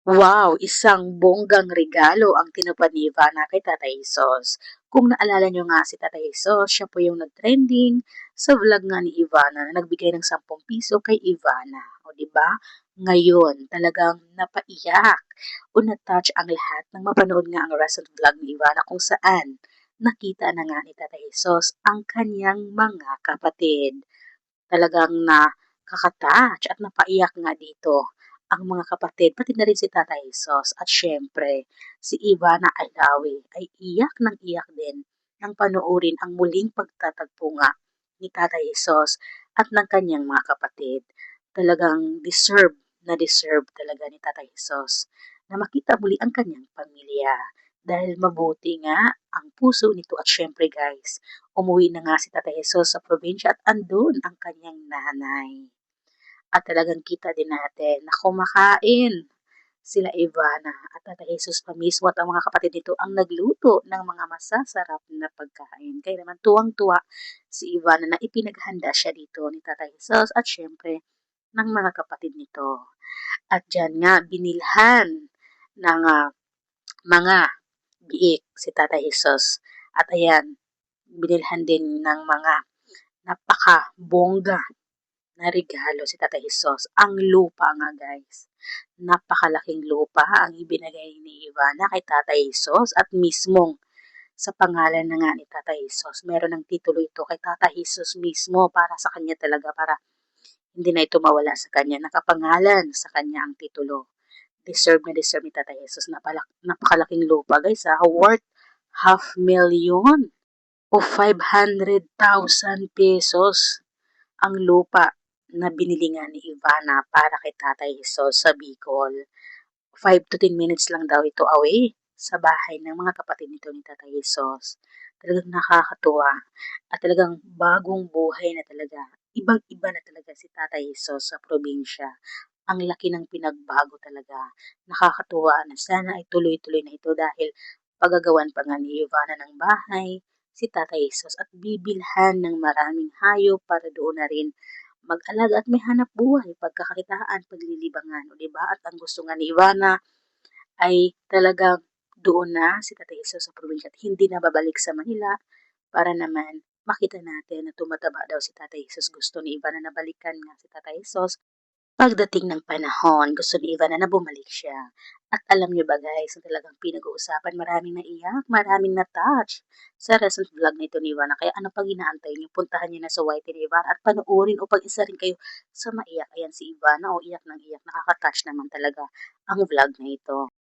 Wow! Isang bonggang regalo ang tinupad ni Ivana kay Tatay Hesus. Kung naalala niyo nga si Tatay Hesus, siya po yung nag-trending sa vlog nga ni Ivana na nagbigay ng 10 piso kay Ivana. O di ba? Ngayon, talagang napaiyak o na-touch ang lahat nang mapanood nga ang recent vlog ni Ivana kung saan nakita na nga ni Tatay Hesus ang kanyang mga kapatid. Talagang nakaka-touch at napaiyak nga dito ang mga kapatid, pati na rin si Tatay Hesus. At syempre, si Ivana Alawi ay iyak ng iyak din nang panoorin ang muling pagtatagpo nga ni Tatay Hesus at ng kanyang mga kapatid. Talagang deserve talaga ni Tatay Hesus na makita muli ang kanyang pamilya. Dahil mabuti nga ang puso nito at syempre guys, umuwi na nga si Tatay Hesus sa probinsya at andun ang kanyang nanay. At talagang kita din natin na kumakain sila Ivana at Tatay Jesus pa mismo at ang mga kapatid nito ang nagluto ng mga masasarap na pagkain. Kaya naman tuwang-tuwa si Ivana na ipinaghanda siya dito ni Tatay Jesus at syempre ng mga kapatid nito. At dyan nga binilhan ng mga biik si Tatay Jesus. At ayan, binilhan din ng mga napaka-bongga na regalo si Tatay Hesus. Ang lupa nga guys. Napakalaking lupa ang ibinigay ni Ivana kay Tatay Hesus at mismong sa pangalan na nga ni Tatay Hesus. Meron ng titulo ito kay Tatay Hesus mismo para sa kanya talaga, para hindi na ito mawala sa kanya. Nakapangalan sa kanya ang titulo. Deserve ni Tatay Hesus. Napakalaking lupa guys ha. Worth 500,000 o 500,000 pesos ang lupa na binili nga ni Ivana para kay Tatay Hesus sa Bicol. 5 to 10 minutes lang daw ito away sa bahay ng mga kapatid nito ni Tatay Hesus. Talagang nakakatuwa at talagang bagong buhay na talaga. Ibang-iba na talaga si Tatay Hesus sa probinsya. Ang laki ng pinagbago talaga. Nakakatuwa na sana ay tuloy-tuloy na ito dahil pagagawan pa nga ni Ivana ng bahay si Tatay Hesus at bibilhan ng maraming hayop para doon na rin mag-alaga at may hanap buhay, pagkakakitaan, paglilibangan, o diba? At ang gusto nga ni Ivana ay talagang doon na si Tatay Hesus sa probinsya at hindi na babalik sa Manila para naman makita natin na tumataba daw si Tatay Hesus. Gusto ni Ivana na balikan nga si Tatay Hesus. Pagdating ng panahon, gusto ni Ivana na bumalik siya. At alam niyo ba guys, ang talagang pinag-uusapan, maraming naiyak, maraming na-touch sa recent vlog na ito ni Ivana. Kaya ano pang inaantay niyo? Puntahan niyo na sa YT ni Ivana at panoorin o pag-isa rin kayo sa maiyak. Ayan si Ivana o iyak ng iyak. Nakaka-touch naman talaga ang vlog na ito.